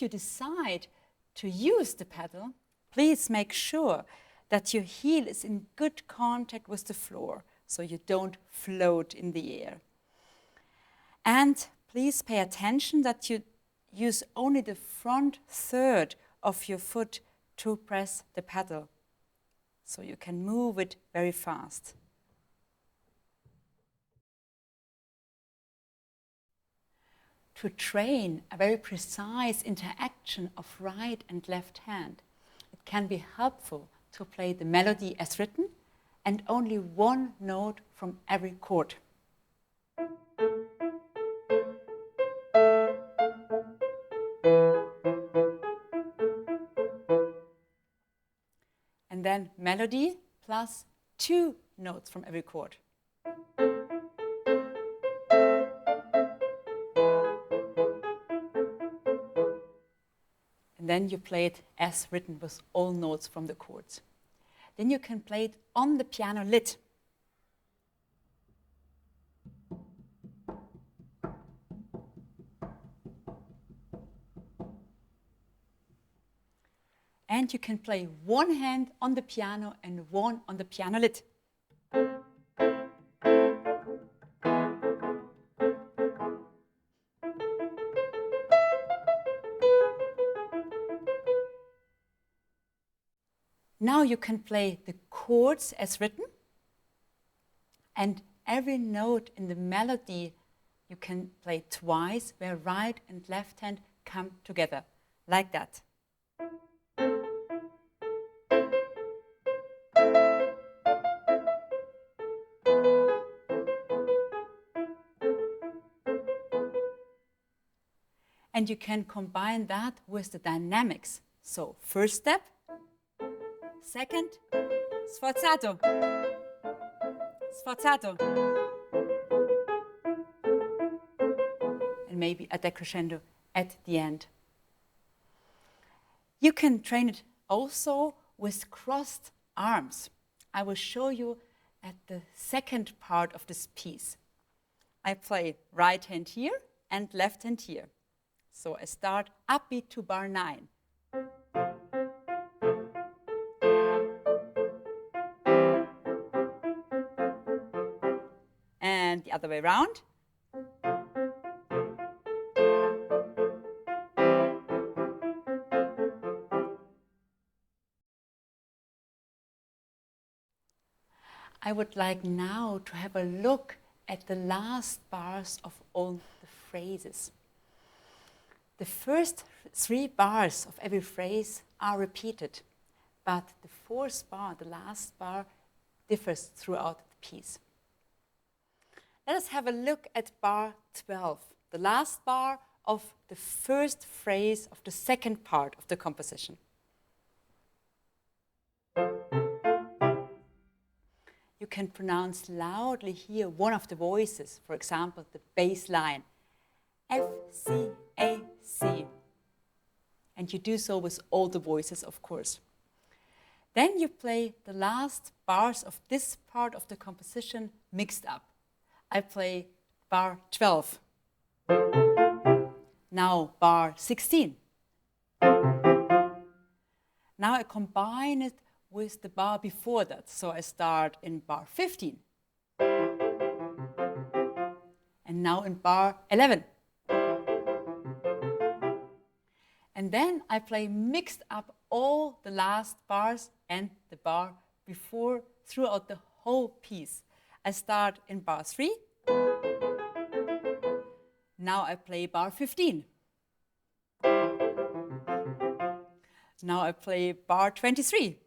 if you decide to use the pedal, please make sure that your heel is in good contact with the floor so you don't float in the air. And please pay attention that you use only the front third of your foot to press the pedal, so you can move it very fast. To train a very precise interaction of right and left hand, it can be helpful to play the melody as written and only one note from every chord. And then melody plus 2 notes from every chord. And then you play it as written with all notes from the chords. Then you can play it on the piano lid. And you can play one hand on the piano and one on the piano lid. Now you can play the chords as written, and every note in the melody you can play twice, where right and left hand come together, like that. And you can combine that with the dynamics. So first step, second, sforzato, sforzato, and maybe a decrescendo at the end. You can train it also with crossed arms. I will show you at the second part of this piece. I play right hand here and left hand here. So I start upbeat to bar 9. And the other way around. I would like now to have a look at the last bars of all the phrases. The first 3 bars of every phrase are repeated, but the 4th bar, the last bar, differs throughout the piece. Let us have a look at bar 12, the last bar of the first phrase of the second part of the composition. You can pronounce loudly here one of the voices, for example, the bass line, F, C, A, C. And you do so with all the voices, of course. Then you play the last bars of this part of the composition mixed up. I play bar 12. Now bar 16. Now I combine it with the bar before that. So I start in bar 15. And now in bar 11. And then I play mixed up all the last bars and the bar before throughout the whole piece. I start in bar 3. Now I play bar 15. Now I play bar 23.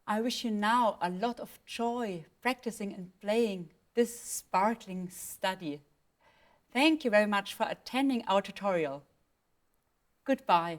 I wish you now a lot of joy practicing and playing this sparkling study. Thank you very much for attending our tutorial. Goodbye.